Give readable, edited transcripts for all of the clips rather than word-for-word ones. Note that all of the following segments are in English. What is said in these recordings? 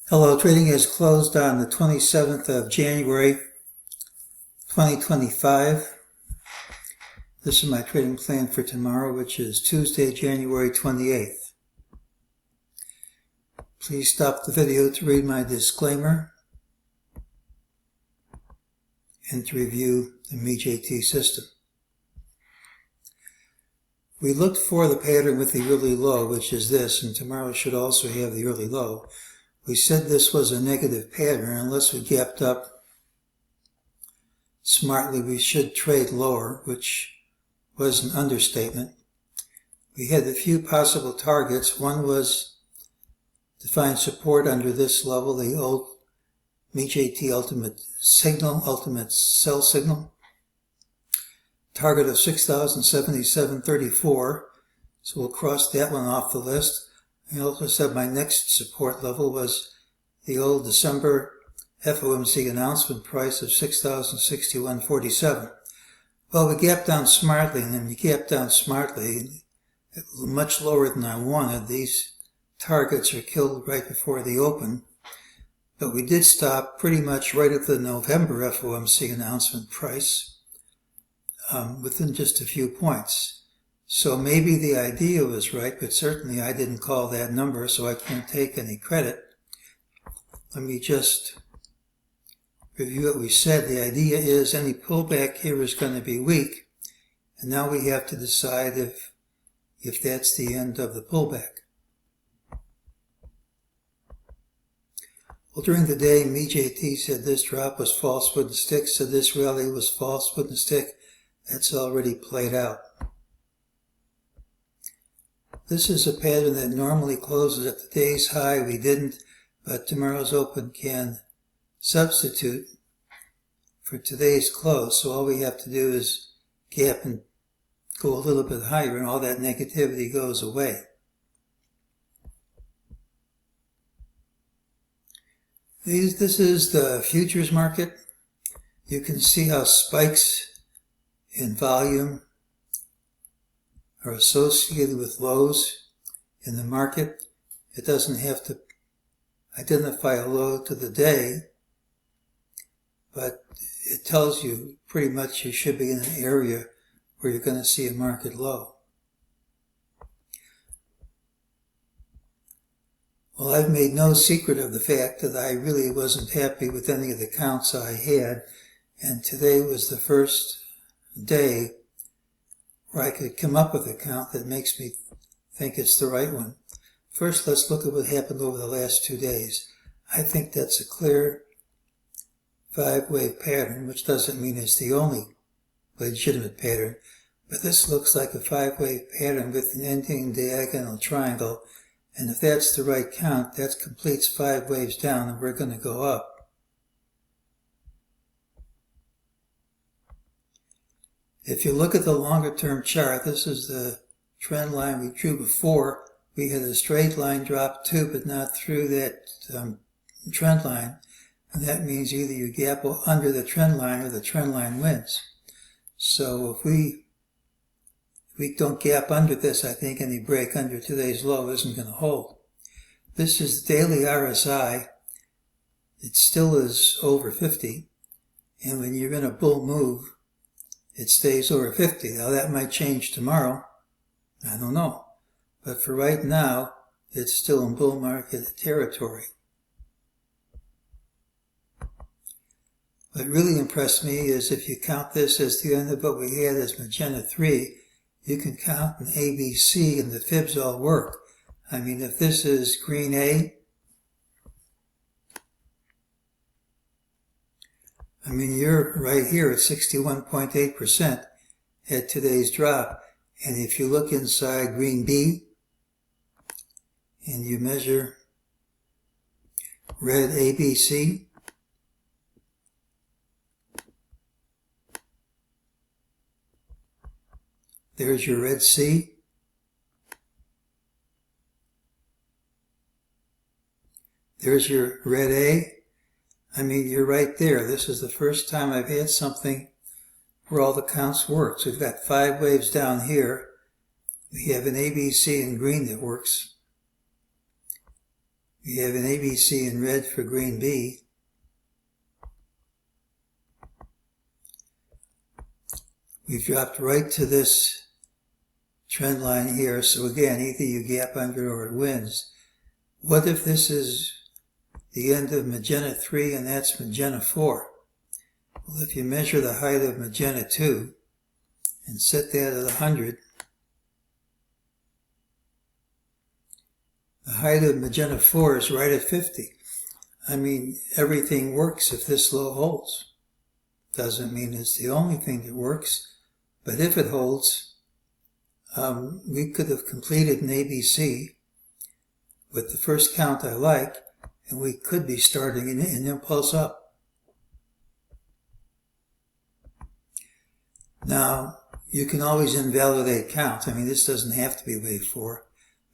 Hello, trading is closed on the 27th of January, 2025. This is my trading plan for tomorrow, which is Tuesday, January 28th. Please stop the video to read my disclaimer and to review the MEJT system. We looked for the pattern with the yearly low, which is this, and tomorrow should also have the yearly low. We said this was a negative pattern. Unless we gapped up smartly, we should trade lower, which was an understatement. We had a few possible targets. One was to find support under this level, the old MEJT ultimate sell signal. Target of 6,077.34. So we'll cross that one off the list. I also said my next support level was the old December FOMC announcement price of 6,061.47. Well, we gapped down smartly, and then we gapped down smartly much lower than I wanted. These targets are killed right before the open, but we did stop pretty much right at the November FOMC announcement price within just a few points. So maybe the idea was right, but certainly I didn't call that number, so I can't take any credit. Let me just review what we said. The idea is any pullback here is going to be weak, and now we have to decide if that's the end of the pullback. Well, during the day, MEJT said this drop was false wooden stick, said this rally was false wooden stick. That's already played out. This is a pattern that normally closes at the day's high. We didn't, but tomorrow's open can substitute for today's close. So all we have to do is gap and go a little bit higher, and all that negativity goes away. This is the futures market. You can see how spikes in volume are associated with lows in the market. It doesn't have to identify a low to the day, but it tells you pretty much you should be in an area where you're going to see a market low. Well, I've made no secret of the fact that I really wasn't happy with any of the counts I had, and today was the first day where I could come up with a count that makes me think it's the right one. First, let's look at what happened over the last 2 days. I think that's a clear 5-wave pattern, which doesn't mean it's the only legitimate pattern, but this looks like a 5-wave pattern with an ending diagonal triangle, and if that's the right count, that completes 5 waves down, and we're going to go up. If you look at the longer term chart, this is the trend line we drew before. We had a straight line drop too, but not through that trend line. And that means either you gap under the trend line or the trend line wins. So if we don't gap under this, I think any break under today's low isn't going to hold. This is the daily RSI. It still is over 50. And when you're in a bull move, it stays over 50. Now that might change tomorrow. I don't know. But for right now, it's still in bull market territory. What really impressed me is if you count this as the end of what we had as magenta 3, you can count an ABC and the fibs all work. I mean, if this is green A, I mean, you're right here at 61.8% at today's drop. And if you look inside green B and you measure red ABC, there's your red C. There's your red A. I mean, you're right there. This is the first time I've had something where all the counts work. So we've got 5 waves down here. We have an ABC in green that works. We have an ABC in red for green B. We've dropped right to this trend line here, so again, either you gap under or it wins. What if this is the end of magenta 3 and that's magenta 4? Well, if you measure the height of magenta 2 and set that at 100, the height of magenta 4 is right at 50. I mean, everything works if this low holds. Doesn't mean it's the only thing that works, but if it holds, we could have completed an ABC with the first count I like, and we could be starting an impulse up. Now, you can always invalidate count. I mean, this doesn't have to be wave 4,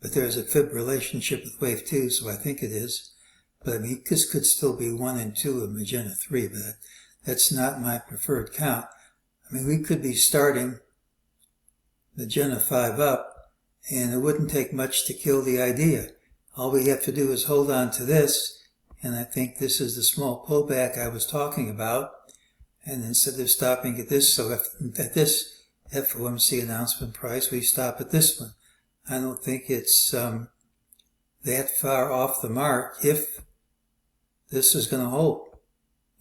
but there's a fib relationship with wave 2, so I think it is. But I mean, this could still be 1 and 2 of magenta 3, but that's not my preferred count. I mean, we could be starting magenta 5 up, and it wouldn't take much to kill the idea. All we have to do is hold on to this, and I think this is the small pullback I was talking about. And instead of stopping at this, so at this FOMC announcement price, we stop at this one. I don't think it's that far off the mark if this is going to hold.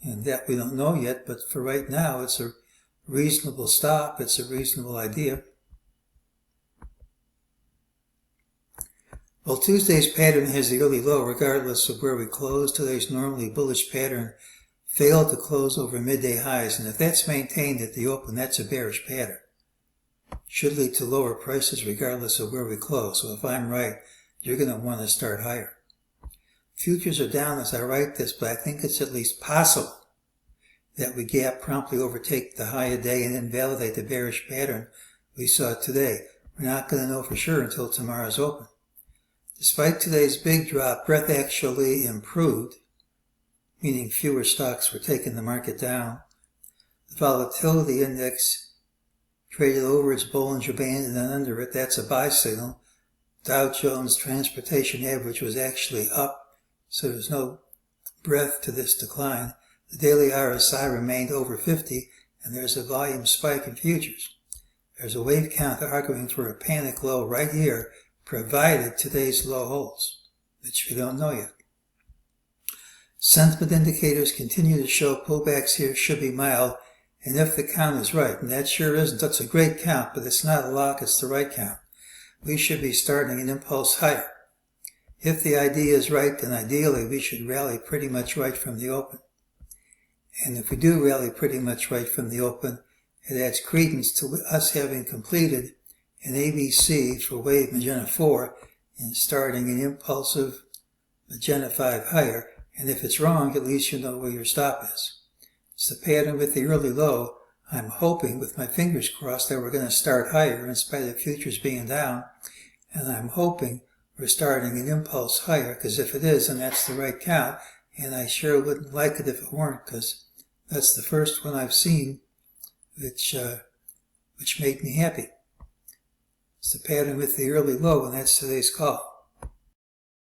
And that we don't know yet, but for right now, it's a reasonable stop. It's a reasonable idea. Well, Tuesday's pattern has the early low regardless of where we close. Today's normally bullish pattern failed to close over midday highs, and if that's maintained at the open, that's a bearish pattern. Should lead to lower prices regardless of where we close. So if I'm right, you're going to want to start higher. Futures are down as I write this, but I think it's at least possible that we gap promptly overtake the high of day and invalidate the bearish pattern we saw today. We're not going to know for sure until tomorrow's open. Despite today's big drop, breadth actually improved, meaning fewer stocks were taking the market down. The volatility index traded over its Bollinger Band and then under it. That's a buy signal. Dow Jones Transportation Average was actually up, so there's no breadth to this decline. The daily RSI remained over 50, and there's a volume spike in futures. There's a wave count arguing for a panic low right here, provided today's low holds, which we don't know yet. Sentiment indicators continue to show pullbacks here should be mild, and if the count is right, and that sure isn't, that's a great count, but it's not a lock, it's the right count. We should be starting an impulse higher. If the idea is right, then ideally we should rally pretty much right from the open. And if we do rally pretty much right from the open, it adds credence to us having completed an ABC for wave magenta 4 and starting an impulsive magenta 5 higher. And if it's wrong, at least you know where your stop is. It's the pattern with the early low. I'm hoping, with my fingers crossed, that we're going to start higher in spite of futures being down. And I'm hoping we're starting an impulse higher, because if it is, then that's the right count. And I sure wouldn't like it if it weren't, because that's the first one I've seen which made me happy. It's the pattern with the early low, and that's today's call.